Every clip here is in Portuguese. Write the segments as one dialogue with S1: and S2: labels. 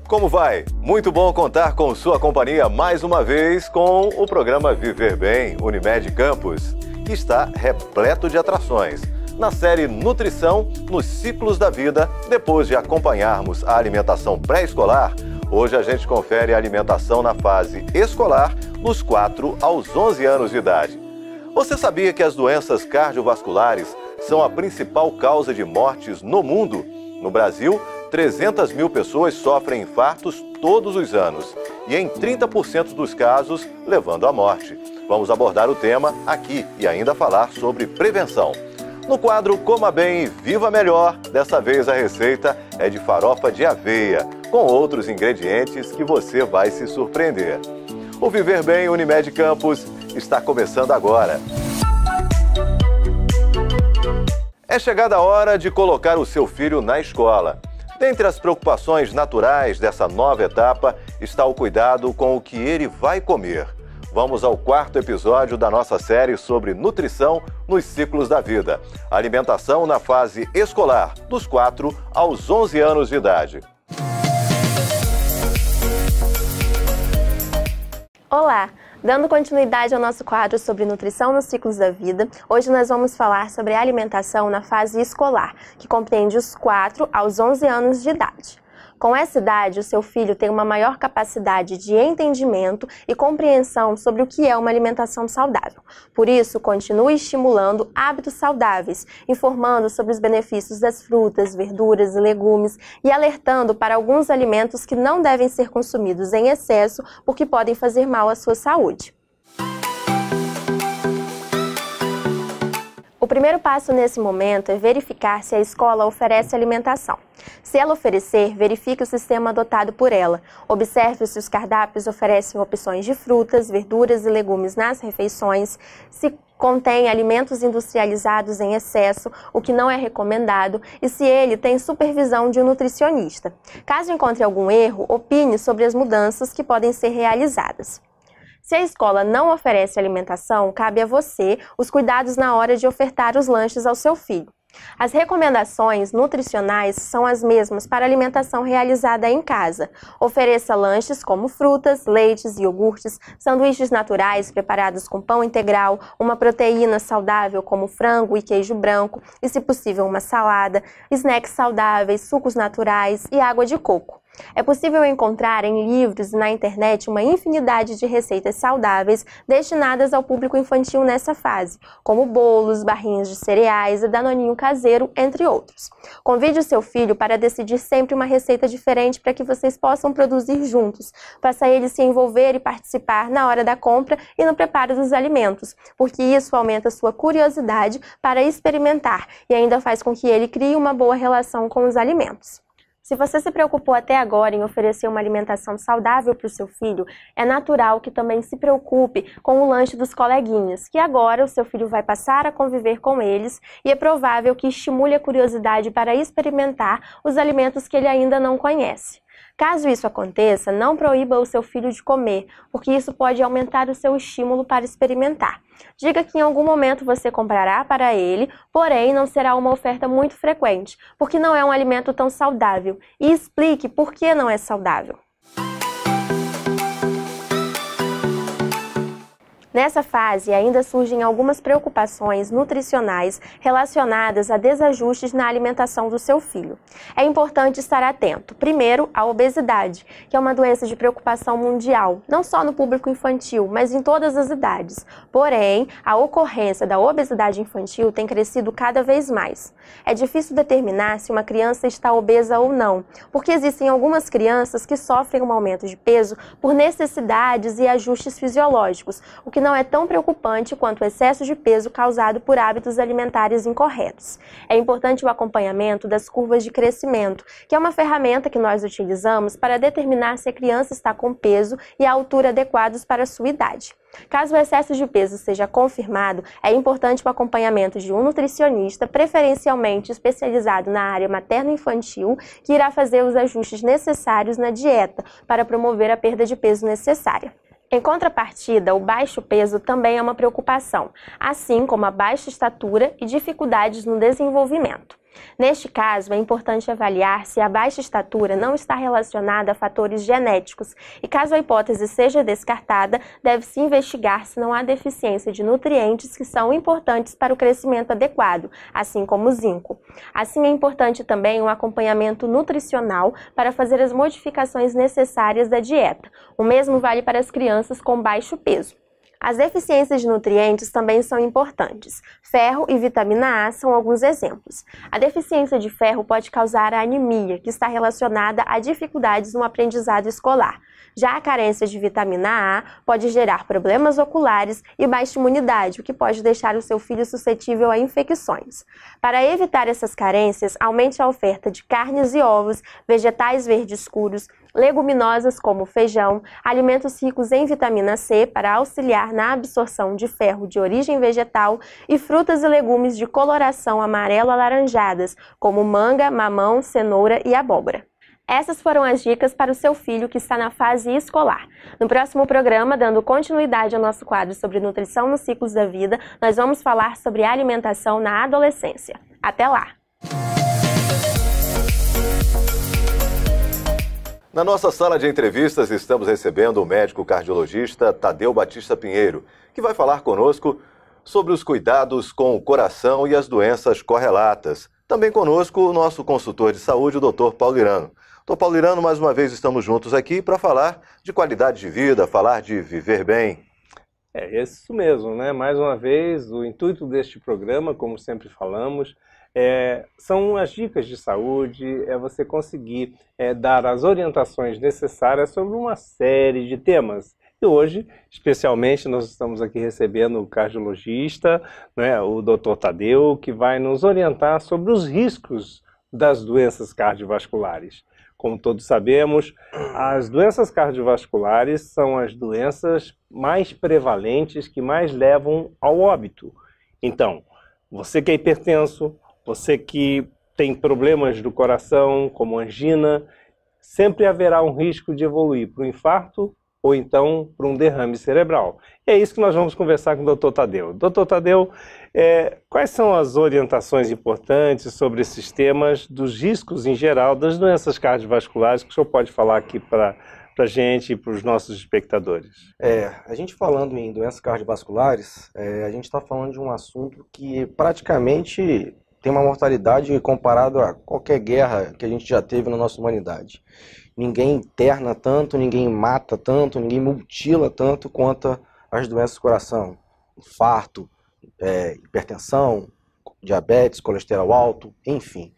S1: Como vai? Muito bom contar com sua companhia mais uma vez com o programa Viver Bem Unimed Campus, que está repleto de atrações. Na série Nutrição nos Ciclos da Vida, depois de acompanharmos a alimentação pré-escolar, hoje a gente confere a alimentação na fase escolar dos 4 aos 11 anos de idade. Você sabia que as doenças cardiovasculares são a principal causa de mortes no mundo? No Brasil, 300 mil pessoas sofrem infartos todos os anos e em 30% dos casos levando à morte. Vamos abordar o tema aqui e ainda falar sobre prevenção. No quadro Coma Bem e Viva Melhor, dessa vez a receita é de farofa de aveia, com outros ingredientes que você vai se surpreender. O Viver Bem Unimed Campus está começando agora. É chegada a hora de colocar o seu filho na escola. Dentre as preocupações naturais dessa nova etapa está o cuidado com o que ele vai comer. Vamos ao 4º episódio da nossa série sobre nutrição nos ciclos da vida. Alimentação na fase escolar, dos 4 aos 11 anos de idade.
S2: Olá! Dando continuidade ao nosso quadro sobre nutrição nos ciclos da vida, hoje nós vamos falar sobre a alimentação na fase escolar, que compreende os 4 aos 11 anos de idade. Com essa idade, o seu filho tem uma maior capacidade de entendimento e compreensão sobre o que é uma alimentação saudável. Por isso, continue estimulando hábitos saudáveis, informando sobre os benefícios das frutas, verduras e legumes e alertando para alguns alimentos que não devem ser consumidos em excesso porque podem fazer mal à sua saúde. O primeiro passo nesse momento é verificar se a escola oferece alimentação. Se ela oferecer, verifique o sistema adotado por ela. Observe se os cardápios oferecem opções de frutas, verduras e legumes nas refeições, se contém alimentos industrializados em excesso, o que não é recomendado, e se ele tem supervisão de um nutricionista. Caso encontre algum erro, opine sobre as mudanças que podem ser realizadas. Se a escola não oferece alimentação, cabe a você os cuidados na hora de ofertar os lanches ao seu filho. As recomendações nutricionais são as mesmas para a alimentação realizada em casa. Ofereça lanches como frutas, leites e iogurtes, sanduíches naturais preparados com pão integral, uma proteína saudável como frango e queijo branco e, se possível, uma salada, snacks saudáveis, sucos naturais e água de coco. É possível encontrar em livros e na internet uma infinidade de receitas saudáveis destinadas ao público infantil nessa fase, como bolos, barrinhas de cereais e danoninho caseiro, entre outros. Convide o seu filho para decidir sempre uma receita diferente para que vocês possam produzir juntos. Faça ele se envolver e participar na hora da compra e no preparo dos alimentos, porque isso aumenta sua curiosidade para experimentar e ainda faz com que ele crie uma boa relação com os alimentos. Se você se preocupou até agora em oferecer uma alimentação saudável para o seu filho, é natural que também se preocupe com o lanche dos coleguinhas, que agora o seu filho vai passar a conviver com eles e é provável que estimule a curiosidade para experimentar os alimentos que ele ainda não conhece. Caso isso aconteça, não proíba o seu filho de comer, porque isso pode aumentar o seu estímulo para experimentar. Diga que em algum momento você comprará para ele, porém não será uma oferta muito frequente, porque não é um alimento tão saudável, e explique por que não é saudável. Nessa fase, ainda surgem algumas preocupações nutricionais relacionadas a desajustes na alimentação do seu filho. É importante estar atento, primeiro, à obesidade, que é uma doença de preocupação mundial, não só no público infantil, mas em todas as idades. Porém, a ocorrência da obesidade infantil tem crescido cada vez mais. É difícil determinar se uma criança está obesa ou não, porque existem algumas crianças que sofrem um aumento de peso por necessidades e ajustes fisiológicos, o que não é tão preocupante quanto o excesso de peso causado por hábitos alimentares incorretos. É importante o acompanhamento das curvas de crescimento, que é uma ferramenta que nós utilizamos para determinar se a criança está com peso e a altura adequados para a sua idade. Caso o excesso de peso seja confirmado, é importante o acompanhamento de um nutricionista, preferencialmente especializado na área materno-infantil, que irá fazer os ajustes necessários na dieta para promover a perda de peso necessária. Em contrapartida, o baixo peso também é uma preocupação, assim como a baixa estatura e dificuldades no desenvolvimento. Neste caso, é importante avaliar se a baixa estatura não está relacionada a fatores genéticos e, caso a hipótese seja descartada, deve-se investigar se não há deficiência de nutrientes que são importantes para o crescimento adequado, assim como o zinco. Assim, é importante também um acompanhamento nutricional para fazer as modificações necessárias da dieta. O mesmo vale para as crianças com baixo peso. As deficiências de nutrientes também são importantes. Ferro e vitamina A são alguns exemplos. A deficiência de ferro pode causar a anemia, que está relacionada a dificuldades no aprendizado escolar. Já a carência de vitamina A pode gerar problemas oculares e baixa imunidade, o que pode deixar o seu filho suscetível a infecções. Para evitar essas carências, aumente a oferta de carnes e ovos, vegetais verdes escuros, leguminosas como feijão, alimentos ricos em vitamina C para auxiliar na absorção de ferro de origem vegetal e frutas e legumes de coloração amarelo-alaranjadas, como manga, mamão, cenoura e abóbora. Essas foram as dicas para o seu filho que está na fase escolar. No próximo programa, dando continuidade ao nosso quadro sobre nutrição nos ciclos da vida, nós vamos falar sobre alimentação na adolescência. Até lá!
S1: Na nossa sala de entrevistas, estamos recebendo o médico cardiologista Tadeu Batista Pinheiro, que vai falar conosco sobre os cuidados com o coração e as doenças correlatas. Também conosco o nosso consultor de saúde, o Dr. Paulo Irano. Dr. Paulo Irano, mais uma vez estamos juntos aqui para falar de qualidade de vida, falar de viver bem.
S3: É isso mesmo, né? Mais uma vez, o intuito deste programa, como sempre falamos, são as dicas de saúde, é você conseguir dar as orientações necessárias sobre uma série de temas. E hoje, especialmente, nós estamos aqui recebendo o cardiologista, né, o Dr. Tadeu, que vai nos orientar sobre os riscos das doenças cardiovasculares. Como todos sabemos, as doenças cardiovasculares são as doenças mais prevalentes que mais levam ao óbito. Então, você que é hipertenso, você que tem problemas do coração, como angina, sempre haverá um risco de evoluir para o infarto ou então para um derrame cerebral. E é isso que nós vamos conversar com o Dr. Tadeu. Dr. Tadeu, quais são as orientações importantes sobre esses temas, dos riscos em geral, das doenças cardiovasculares, que o senhor pode falar aqui para a gente e para os nossos espectadores?
S4: A gente falando em doenças cardiovasculares, a gente está falando de um assunto que praticamente tem uma mortalidade comparado a qualquer guerra que a gente já teve na nossa humanidade. Ninguém interna tanto, ninguém mata tanto, ninguém mutila tanto quanto as doenças do coração. Infarto, hipertensão, diabetes, colesterol alto, enfim.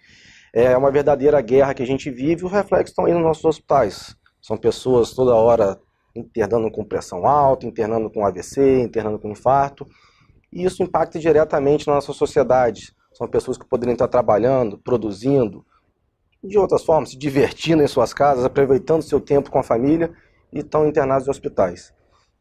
S4: É uma verdadeira guerra que a gente vive e os reflexos estão aí nos nossos hospitais. São pessoas toda hora internando com pressão alta, internando com AVC, internando com infarto. E isso impacta diretamente na nossa sociedade. São pessoas que poderiam estar trabalhando, produzindo, de outras formas, se divertindo em suas casas, aproveitando seu tempo com a família e estão internados em hospitais.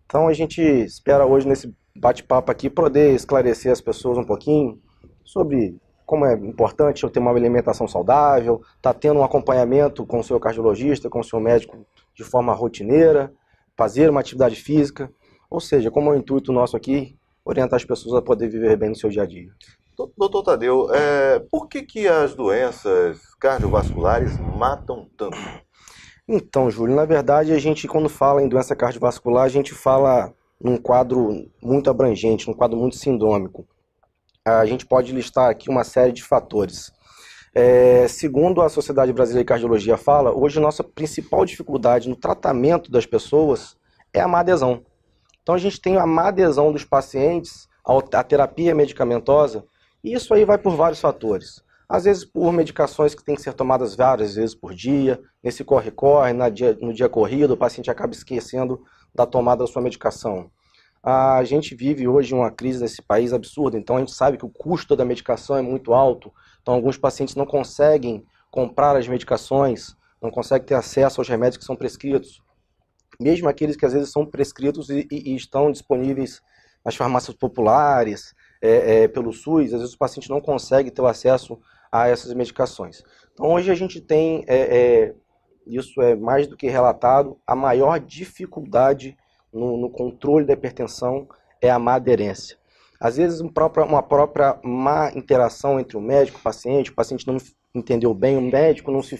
S4: Então a gente espera hoje nesse bate-papo aqui poder esclarecer as pessoas um pouquinho sobre como é importante eu ter uma alimentação saudável, estar tendo um acompanhamento com o seu cardiologista, com o seu médico de forma rotineira, fazer uma atividade física, ou seja, como é o intuito nosso aqui, orientar as pessoas a poder viver bem no seu dia a dia.
S1: Doutor Tadeu, por que as doenças cardiovasculares matam tanto?
S4: Então, Júlio, na verdade, a gente, quando fala em doença cardiovascular, a gente fala num quadro muito abrangente, num quadro muito sindrômico. A gente pode listar aqui uma série de fatores. Segundo a Sociedade Brasileira de Cardiologia fala, hoje a nossa principal dificuldade no tratamento das pessoas é a má adesão. Então, a gente tem a má adesão dos pacientes à terapia medicamentosa. E isso aí vai por vários fatores. Às vezes por medicações que têm que ser tomadas várias vezes por dia, nesse corre-corre, no dia corrido, o paciente acaba esquecendo da tomada da sua medicação. A gente vive hoje uma crise nesse país absurda, então a gente sabe que o custo da medicação é muito alto, então alguns pacientes não conseguem comprar as medicações, não conseguem ter acesso aos remédios que são prescritos. Mesmo aqueles que às vezes são prescritos e estão disponíveis nas farmácias populares, pelo SUS, às vezes o paciente não consegue ter o acesso a essas medicações. Então hoje a gente tem, isso é mais do que relatado, a maior dificuldade no controle da hipertensão é a má aderência. Às vezes uma própria má interação entre o médico e o paciente não entendeu bem, o médico não se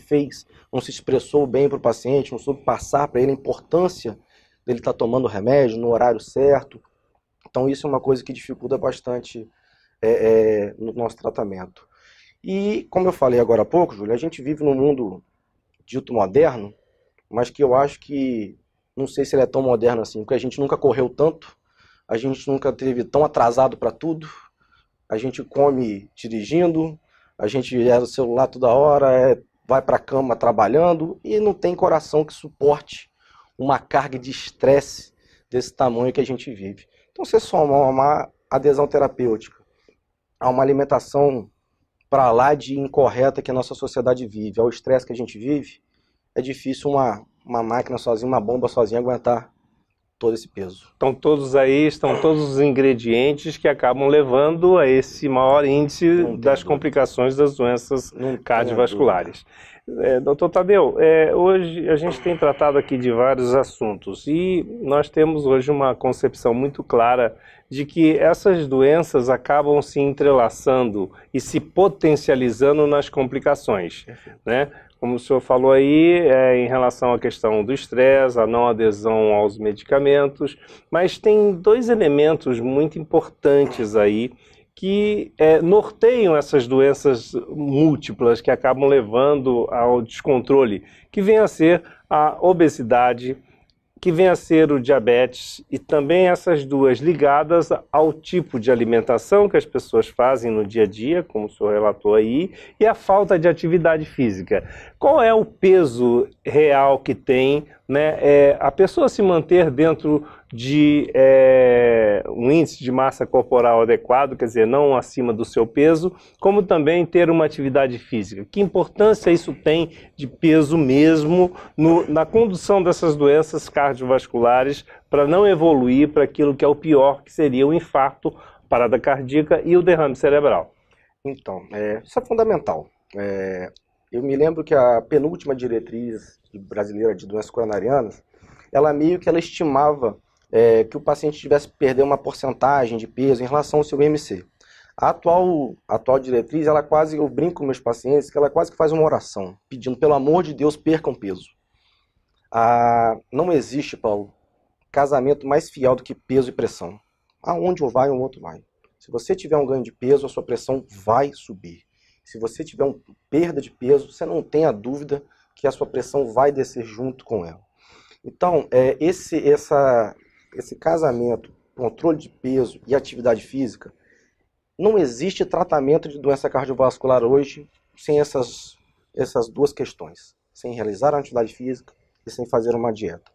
S4: expressou bem para o paciente, não soube passar para ele a importância dele estar tomando o remédio no horário certo. Então isso é uma coisa que dificulta bastante no nosso tratamento. E como eu falei agora há pouco, Júlio, a gente vive num mundo dito moderno, mas que eu acho que, não sei se ele é tão moderno assim, porque a gente nunca correu tanto, a gente nunca teve tão atrasado para tudo, a gente come dirigindo, a gente no celular toda hora, vai para a cama trabalhando e não tem coração que suporte uma carga de estresse desse tamanho que a gente vive. Então, você soma uma adesão terapêutica a uma alimentação para lá de incorreta que a nossa sociedade vive, ao estresse que a gente vive, é difícil uma máquina sozinha, uma bomba sozinha aguentar todo esse peso.
S3: Então estão todos os ingredientes que acabam levando a esse maior índice das complicações das doenças cardiovasculares. Doutor Tadeu, hoje a gente tem tratado aqui de vários assuntos e nós temos hoje uma concepção muito clara de que essas doenças acabam se entrelaçando e se potencializando nas complicações, né? Como o senhor falou aí, em relação à questão do estresse, a não adesão aos medicamentos, mas tem dois elementos muito importantes aí que norteiam essas doenças múltiplas que acabam levando ao descontrole, que vem a ser a obesidade, que vem a ser o diabetes, e também essas duas ligadas ao tipo de alimentação que as pessoas fazem no dia a dia, como o senhor relatou aí, e a falta de atividade física. Qual é o peso real que tem, né, a pessoa se manter dentro de um índice de massa corporal adequado, quer dizer, não acima do seu peso, como também ter uma atividade física? Que importância isso tem de peso mesmo na condução dessas doenças cardiovasculares para não evoluir para aquilo que é o pior, que seria o infarto, parada cardíaca e o derrame cerebral?
S4: Então, isso é fundamental. Eu me lembro que a penúltima diretriz brasileira de doenças coronarianas, ela estimava que o paciente tivesse que perder uma porcentagem de peso em relação ao seu IMC. A atual diretriz, eu brinco com meus pacientes, que ela quase que faz uma oração, pedindo, pelo amor de Deus, percam peso. Não existe, Paulo, casamento mais fiel do que peso e pressão. Aonde um vai, um outro vai. Se você tiver um ganho de peso, a sua pressão vai subir. Se você tiver uma perda de peso, você não tenha dúvida que a sua pressão vai descer junto com ela. Então, esse casamento, controle de peso e atividade física, não existe tratamento de doença cardiovascular hoje sem essas duas questões. Sem realizar a atividade física e sem fazer uma dieta.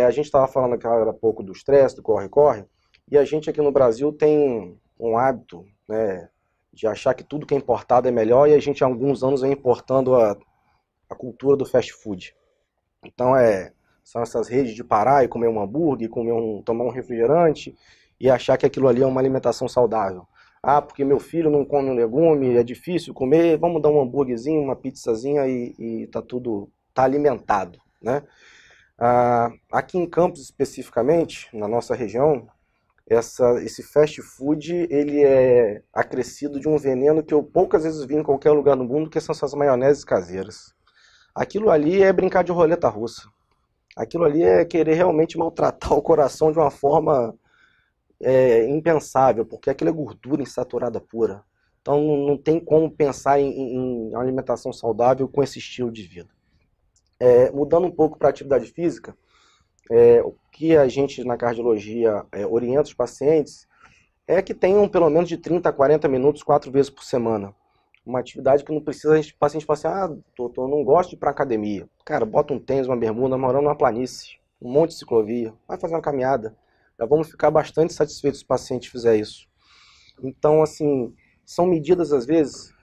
S4: A gente estava falando há pouco do estresse, do corre-corre, e a gente aqui no Brasil tem um hábito, né, de achar que tudo que é importado é melhor, e a gente há alguns anos vem importando a cultura do fast food. Então são essas redes de parar e comer um hambúrguer, tomar um refrigerante e achar que aquilo ali é uma alimentação saudável. Porque meu filho não come um legume, é difícil comer, vamos dar um hambúrguerzinho, uma pizzazinha e tá alimentado, né? Aqui em Campos especificamente, na nossa região, esse fast food, ele é acrescido de um veneno que eu poucas vezes vi em qualquer lugar no mundo, que são essas maioneses caseiras. Aquilo ali é brincar de roleta russa. Aquilo ali é querer realmente maltratar o coração de uma forma impensável, porque aquilo é gordura insaturada pura. Então não tem como pensar em alimentação saudável com esse estilo de vida. Mudando um pouco para a atividade física, o que a gente na cardiologia orienta os pacientes é que tenham pelo menos de 30 a 40 minutos 4 vezes por semana. Uma atividade que não precisa, o paciente fala assim, doutor, eu não gosto de ir para academia. Cara, bota um tênis, uma bermuda, morando numa planície, um monte de ciclovia, vai fazer uma caminhada. Já vamos ficar bastante satisfeitos se o paciente fizer isso. Então, assim, são medidas, às vezes,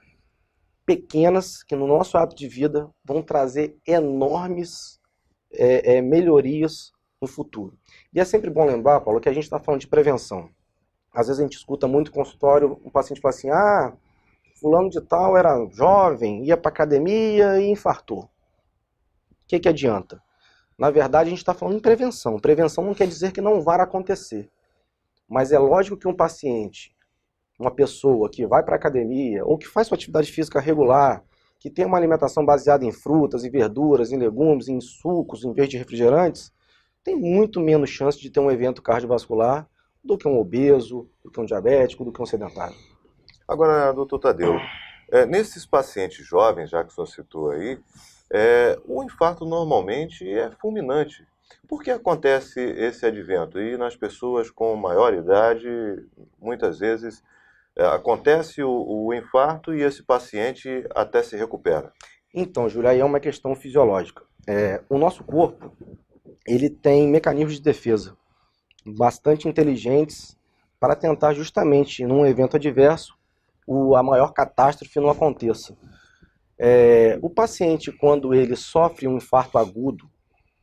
S4: pequenas, que no nosso hábito de vida vão trazer enormes melhorias no futuro. E é sempre bom lembrar, Paulo, que a gente está falando de prevenção. Às vezes a gente escuta muito no consultório, um paciente fala assim, fulano de tal era jovem, ia para academia e infartou. O que adianta? Na verdade, a gente está falando em prevenção. Prevenção não quer dizer que não vai acontecer. Mas é lógico que um paciente, uma pessoa que vai para a academia ou que faz sua atividade física regular, que tem uma alimentação baseada em frutas, em verduras, em legumes, em sucos, em vez de refrigerantes, tem muito menos chance de ter um evento cardiovascular do que um obeso, do que um diabético, do que um sedentário.
S1: Agora, doutor Tadeu, nesses pacientes jovens, já que o senhor citou aí, o infarto normalmente é fulminante. Por que acontece esse advento? E nas pessoas com maior idade, muitas vezes, acontece o infarto e esse paciente até se recupera.
S4: Então, Júlia, aí é uma questão fisiológica. O nosso corpo, ele tem mecanismos de defesa bastante inteligentes para tentar justamente, num evento adverso, a maior catástrofe não aconteça. O paciente, quando ele sofre um infarto agudo,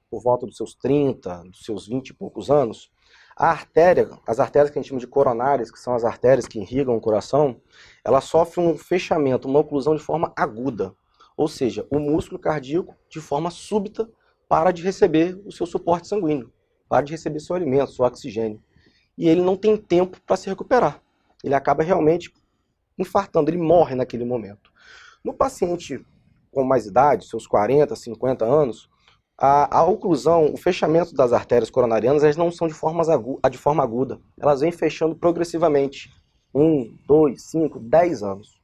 S4: por volta dos seus 30, dos seus 20 e poucos anos, as artérias que a gente chama de coronárias, que são as artérias que irrigam o coração, ela sofre um fechamento, uma oclusão de forma aguda. Ou seja, o músculo cardíaco, de forma súbita, para de receber o seu suporte sanguíneo, para de receber seu alimento, seu oxigênio. E ele não tem tempo para se recuperar. Ele acaba realmente infartando, ele morre naquele momento. No paciente com mais idade, seus 40, 50 anos, a oclusão, o fechamento das artérias coronarianas, elas não são de forma aguda. Elas vêm fechando progressivamente. 1, 2, 5, 10 anos.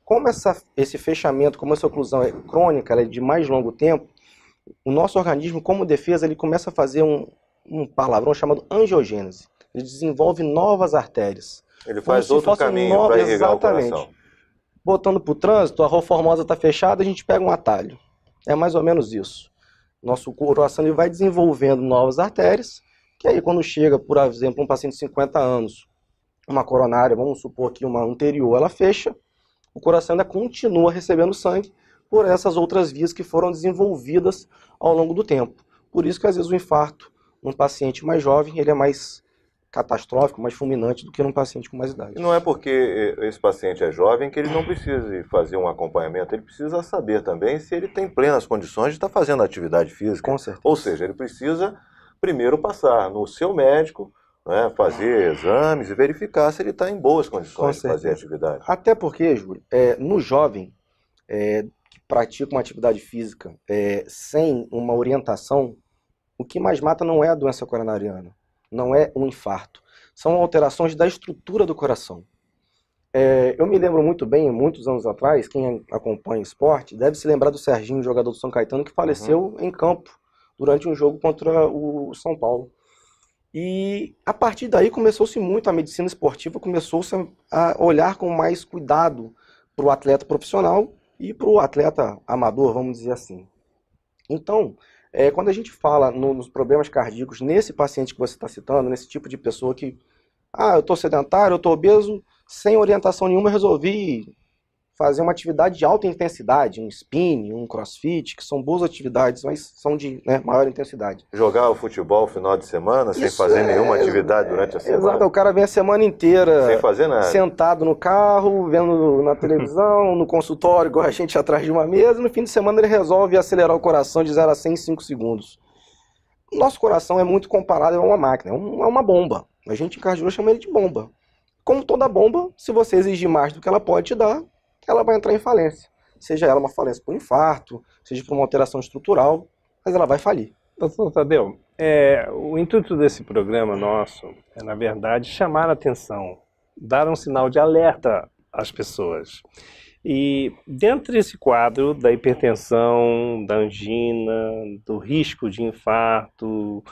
S4: Como esse fechamento, como essa oclusão é crônica, ela é de mais longo tempo, o nosso organismo, como defesa, ele começa a fazer um palavrão chamado angiogênese. Ele desenvolve novas artérias.
S1: Ele faz outro caminho para irrigar o coração.
S4: Botando para o trânsito, a Rua Formosa está fechada, a gente pega um atalho. É mais ou menos isso. Nosso coração ele vai desenvolvendo novas artérias, que aí quando chega, por exemplo, um paciente de 50 anos, uma coronária, vamos supor que uma anterior, ela fecha, o coração ainda continua recebendo sangue por essas outras vias que foram desenvolvidas ao longo do tempo. Por isso que às vezes o infarto num paciente mais jovem, ele é mais catastrófico, mais fulminante do que num paciente com mais idade.
S1: E não é porque esse paciente é jovem que ele não precise fazer um acompanhamento, ele precisa saber também se ele tem plenas condições de estar fazendo atividade física.
S4: Com certeza.
S1: Ou seja, ele precisa primeiro passar no seu médico, né, fazer exames e verificar se ele está em boas condições de fazer atividade.
S4: Até porque, Júlio, no jovem que pratica uma atividade física sem uma orientação, o que mais mata não é a doença coronariana. Não é um infarto. São alterações da estrutura do coração. Eu me lembro muito bem, muitos anos atrás, quem acompanha esporte, deve se lembrar do Serginho, jogador do São Caetano, que faleceu em campo durante um jogo contra o São Paulo. E a partir daí começou-se muito, a medicina esportiva começou-se a olhar com mais cuidado para o atleta profissional e para o atleta amador, vamos dizer assim. Então, quando a gente fala nos problemas cardíacos, nesse paciente que você está citando, nesse tipo de pessoa que, eu estou sedentário, eu estou obeso, sem orientação nenhuma, eu resolvi fazer uma atividade de alta intensidade, um spinning, um crossfit, que são boas atividades, mas são de maior intensidade.
S1: Jogar o futebol no final de semana, sem fazer nenhuma atividade durante a semana.
S4: Exato, o cara vem a semana inteira
S1: sem fazer nada,
S4: sentado no carro, vendo na televisão, no consultório, igual a gente atrás de uma mesa, e no fim de semana ele resolve acelerar o coração de 0 a 100 em 5 segundos. O nosso coração é muito comparado a uma máquina, é uma bomba. A gente em cardiologia chama ele de bomba. Como toda bomba, se você exigir mais do que ela pode te dar, ela vai entrar em falência. Seja ela uma falência por infarto, seja por uma alteração estrutural, mas ela vai falir.
S3: Doutor Tadeu, o intuito desse programa nosso é, na verdade, chamar a atenção, dar um sinal de alerta às pessoas. E dentro desse quadro da hipertensão, da angina, do risco de infarto,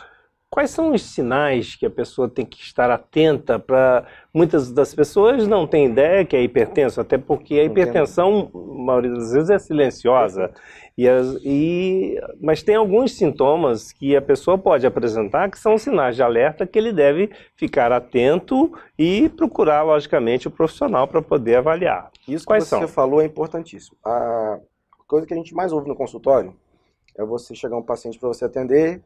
S3: quais são os sinais que a pessoa tem que estar atenta para... Muitas das pessoas não têm ideia que é hipertenso, até porque a hipertensão, a maioria das vezes, é silenciosa. Mas tem alguns sintomas que a pessoa pode apresentar que são sinais de alerta que ele deve ficar atento e procurar, logicamente, o profissional para poder avaliar.
S4: Isso que você falou é importantíssimo. A coisa que a gente mais ouve no consultório é você chegar um paciente para você atender...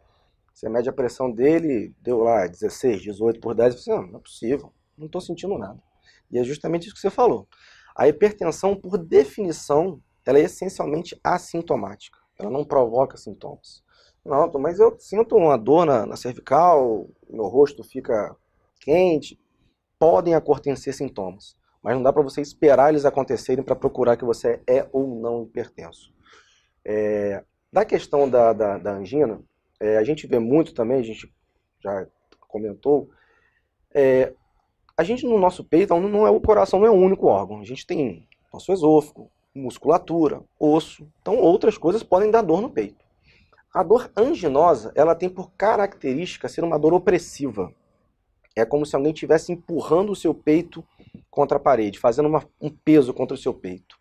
S4: Você mede a pressão dele, deu lá 16, 18 por 10, você não é possível, não estou sentindo nada. E é justamente isso que você falou. A hipertensão, por definição, ela é essencialmente assintomática. Ela não provoca sintomas. Não, mas eu sinto uma dor na cervical, meu rosto fica quente. podem acontecer sintomas, mas não dá para você esperar eles acontecerem para procurar que você é ou não hipertenso. Da questão da angina, a gente vê muito também, a gente já comentou, a gente no nosso peito, o coração não é o único órgão, a gente tem nosso esôfago, musculatura, osso, então outras coisas podem dar dor no peito. A dor anginosa, ela tem por característica ser uma dor opressiva. É como se alguém estivesse empurrando o seu peito contra a parede, fazendo um peso contra o seu peito.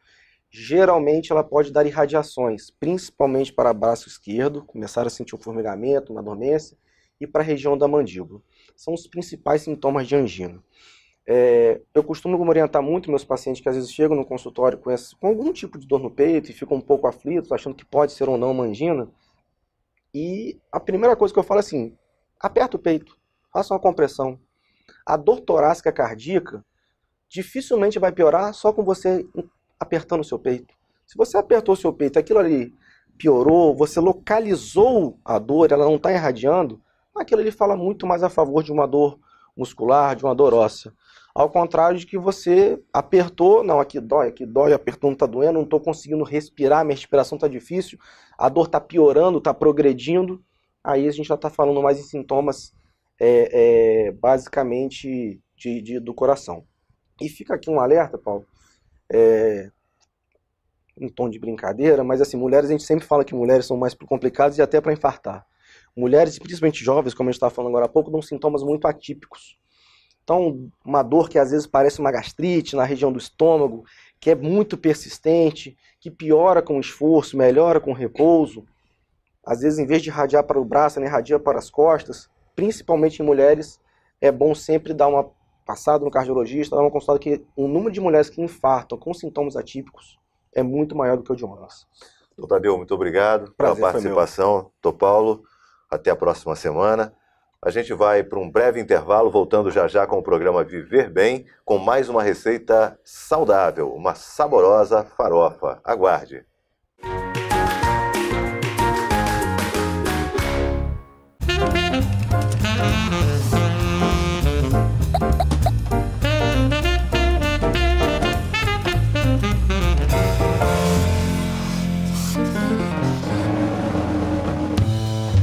S4: Geralmente ela pode dar irradiações, principalmente para o braço esquerdo, começar a sentir um formigamento, uma dormência, e para a região da mandíbula. São os principais sintomas de angina. Eu costumo orientar muito meus pacientes que às vezes chegam no consultório com algum tipo de dor no peito e ficam um pouco aflitos, achando que pode ser ou não uma angina. E a primeira coisa que eu falo é assim, aperta o peito, faça uma compressão. A dor torácica cardíaca dificilmente vai piorar só com você apertando o seu peito. Se você apertou o seu peito, aquilo ali piorou, você localizou a dor, ela não está irradiando, aquilo ali fala muito mais a favor de uma dor muscular, de uma dor óssea. Ao contrário de que você apertou, não, aqui dói, apertou, não está doendo, não estou conseguindo respirar, minha respiração está difícil, a dor está piorando, está progredindo, aí a gente já está falando mais em sintomas basicamente do coração. E fica aqui um alerta, Paulo, em tom de brincadeira, mas assim, mulheres, a gente sempre fala que mulheres são mais complicadas e até para infartar. Mulheres, principalmente jovens, como a gente estava falando agora há pouco, dão sintomas muito atípicos. Então, uma dor que às vezes parece uma gastrite na região do estômago, que é muito persistente, que piora com o esforço, melhora com o repouso. Às vezes, em vez de irradiar para o braço, ela irradia para as costas. Principalmente em mulheres, é bom sempre dar uma passada no cardiologista, dar uma consulta, que o número de mulheres que infartam com sintomas atípicos é muito maior do que o de homens.
S1: Doutor Tadeu, muito obrigado pela participação. Doutor Paulo, até a próxima semana. A gente vai para um breve intervalo, voltando já já com o programa Viver Bem, com mais uma receita saudável, uma saborosa farofa. Aguarde!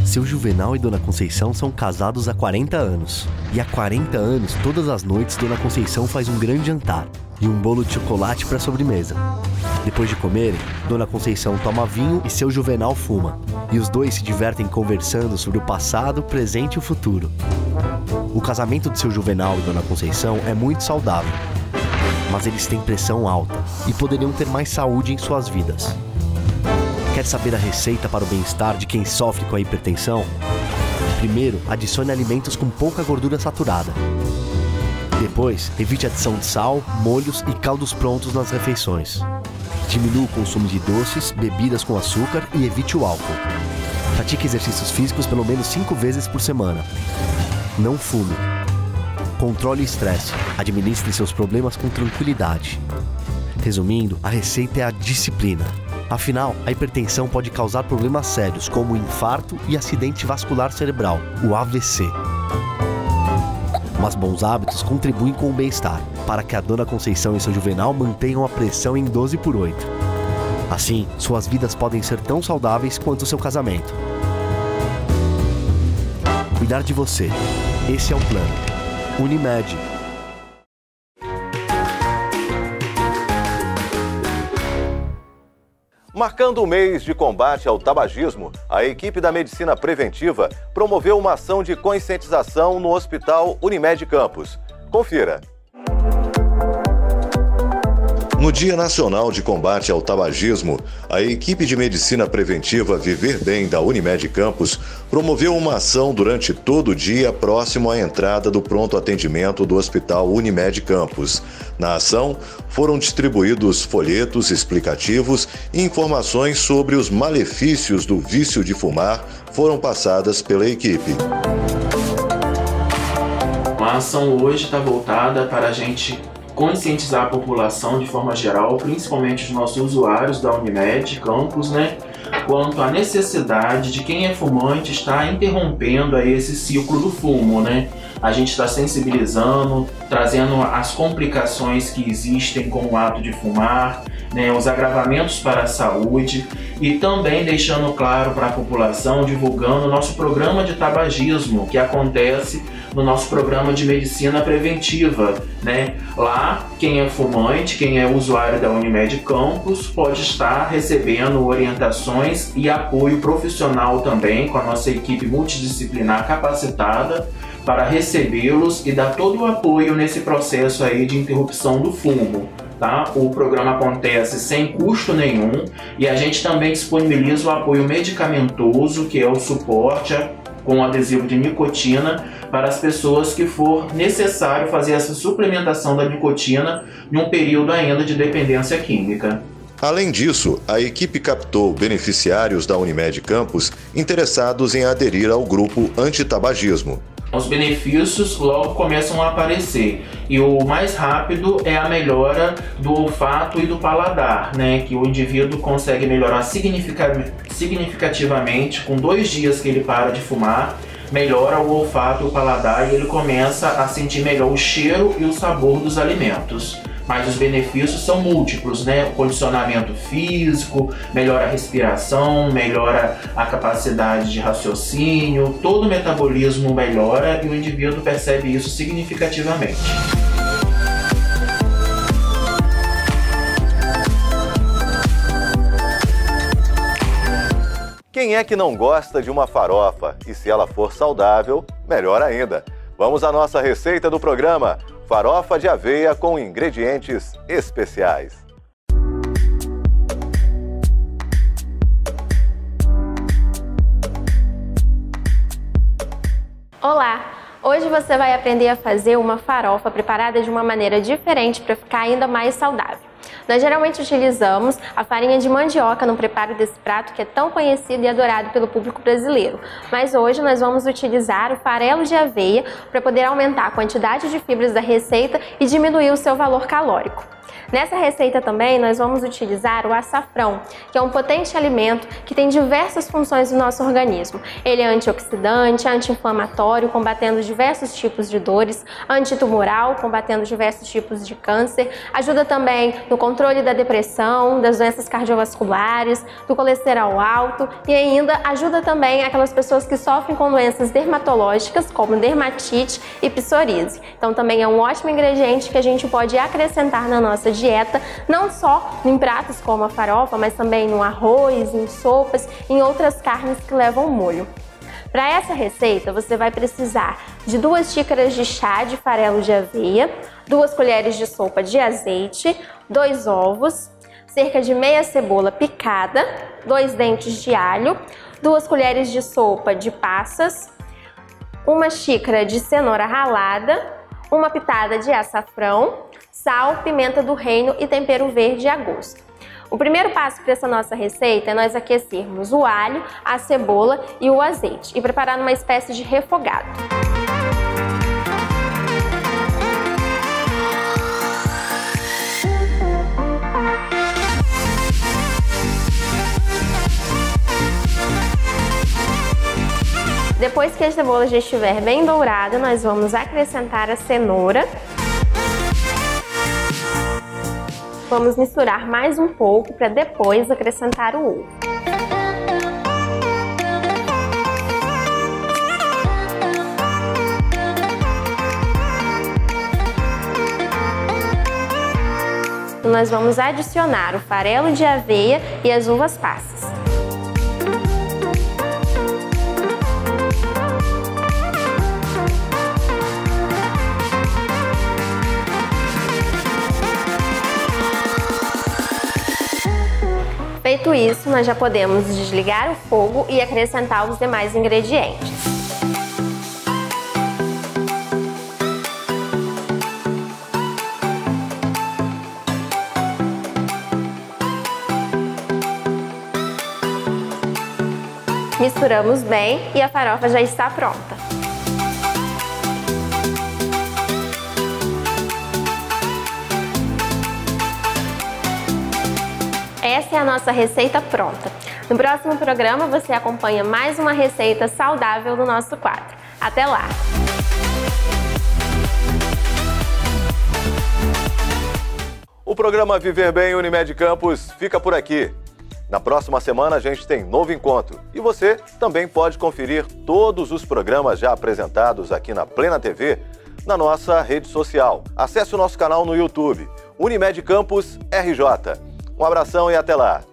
S5: Seu Juvenal e Dona Conceição são casados há 40 anos. E há 40 anos, todas as noites, Dona Conceição faz um grande jantar e um bolo de chocolate para sobremesa. Depois de comerem, Dona Conceição toma vinho e seu Juvenal fuma. E os dois se divertem conversando sobre o passado, presente e o futuro. O casamento de seu Juvenal e Dona Conceição é muito saudável. Mas eles têm pressão alta e poderiam ter mais saúde em suas vidas. Quer saber a receita para o bem-estar de quem sofre com a hipertensão? Primeiro, adicione alimentos com pouca gordura saturada. Depois, evite a adição de sal, molhos e caldos prontos nas refeições. Diminua o consumo de doces, bebidas com açúcar e evite o álcool. Pratique exercícios físicos pelo menos 5 vezes por semana. Não fume. Controle o estresse. Administre seus problemas com tranquilidade. Resumindo, a receita é a disciplina. Afinal, a hipertensão pode causar problemas sérios como infarto e acidente vascular cerebral, o AVC. Mas bons hábitos contribuem com o bem-estar, para que a Dona Conceição e seu Juvenal mantenham a pressão em 12/8. Assim, suas vidas podem ser tão saudáveis quanto o seu casamento. Cuidar de você. Esse é o plano. Unimed.
S1: Marcando o mês de combate ao tabagismo, a equipe da Medicina Preventiva promoveu uma ação de conscientização no Hospital Unimed Campos. Confira. No Dia Nacional de Combate ao Tabagismo, a equipe de Medicina Preventiva Viver Bem da Unimed Campos promoveu uma ação durante todo o dia próximo à entrada do pronto atendimento do Hospital Unimed Campos. Na ação, foram distribuídos folhetos explicativos e informações sobre os malefícios do vício de fumar foram passadas pela equipe.
S6: A ação hoje está voltada para a gente conscientizar a população de forma geral, principalmente os nossos usuários da Unimed Campos, quanto à necessidade de quem é fumante estar interrompendo aí esse ciclo do fumo, a gente está sensibilizando, trazendo as complicações que existem com o ato de fumar, né, os agravamentos para a saúde e também deixando claro para a população, divulgando o nosso programa de tabagismo, que acontece no nosso programa de medicina preventiva, né? Lá, quem é fumante, quem é usuário da Unimed Campus pode estar recebendo orientações e apoio profissional também com a nossa equipe multidisciplinar capacitada para recebê-los e dar todo o apoio nesse processo aí de interrupção do fumo. Tá? O programa acontece sem custo nenhum e a gente também disponibiliza o apoio medicamentoso, que é o suporte com adesivo de nicotina para as pessoas que for necessário fazer essa suplementação da nicotina em um período ainda de dependência química.
S1: Além disso, a equipe captou beneficiários da Unimed Campus interessados em aderir ao grupo antitabagismo.
S6: Os benefícios logo começam a aparecer e o mais rápido é a melhora do olfato e do paladar, né? Que o indivíduo consegue melhorar significativamente com 2 dias que ele para de fumar, melhora o olfato e o paladar e ele começa a sentir melhor o cheiro e o sabor dos alimentos. Mas os benefícios são múltiplos, né? O condicionamento físico, melhora a respiração, melhora a capacidade de raciocínio, todo o metabolismo melhora e o indivíduo percebe isso significativamente.
S1: Quem é que não gosta de uma farofa? E se ela for saudável, melhor ainda. Vamos à nossa receita do programa. Farofa de aveia com ingredientes especiais.
S2: Olá! Hoje você vai aprender a fazer uma farofa preparada de uma maneira diferente para ficar ainda mais saudável. Nós geralmente utilizamos a farinha de mandioca no preparo desse prato que é tão conhecido e adorado pelo público brasileiro. Mas hoje nós vamos utilizar o farelo de aveia para poder aumentar a quantidade de fibras da receita e diminuir o seu valor calórico. Nessa receita também nós vamos utilizar o açafrão, que é um potente alimento que tem diversas funções no nosso organismo. Ele é antioxidante, anti-inflamatório, combatendo diversos tipos de dores, antitumoral, combatendo diversos tipos de câncer, ajuda também no controle da depressão, das doenças cardiovasculares, do colesterol alto e ainda ajuda também aquelas pessoas que sofrem com doenças dermatológicas, como dermatite e psoríase. Então também é um ótimo ingrediente que a gente pode acrescentar na nossa dieta, não só em pratos como a farofa, mas também no arroz, em sopas, em outras carnes que levam molho. Para essa receita, você vai precisar de 2 xícaras de chá de farelo de aveia, 2 colheres de sopa de azeite, 2 ovos, cerca de meia cebola picada, 2 dentes de alho, 2 colheres de sopa de passas, 1 xícara de cenoura ralada, 1 pitada de açafrão, sal, pimenta do reino e tempero verde a gosto. O primeiro passo para essa nossa receita é nós aquecermos o alho, a cebola e o azeite e preparar uma espécie de refogado. Depois que a cebola já estiver bem dourada, nós vamos acrescentar a cenoura. Vamos misturar mais um pouco para depois acrescentar o ovo. Nós vamos adicionar o farelo de aveia e as uvas passas. Feito isso, nós já podemos desligar o fogo e acrescentar os demais ingredientes. Misturamos bem e a farofa já está pronta. Essa é a nossa receita pronta. No próximo programa você acompanha mais uma receita saudável do nosso quadro. Até lá!
S1: programa Viver Bem Unimed Campus fica por aqui. Na próxima semana a gente tem novo encontro e você também pode conferir todos os programas já apresentados aqui na Plena TV na nossa rede social. Acesse o nosso canal no YouTube, Unimed Campus RJ. Um abração e até lá!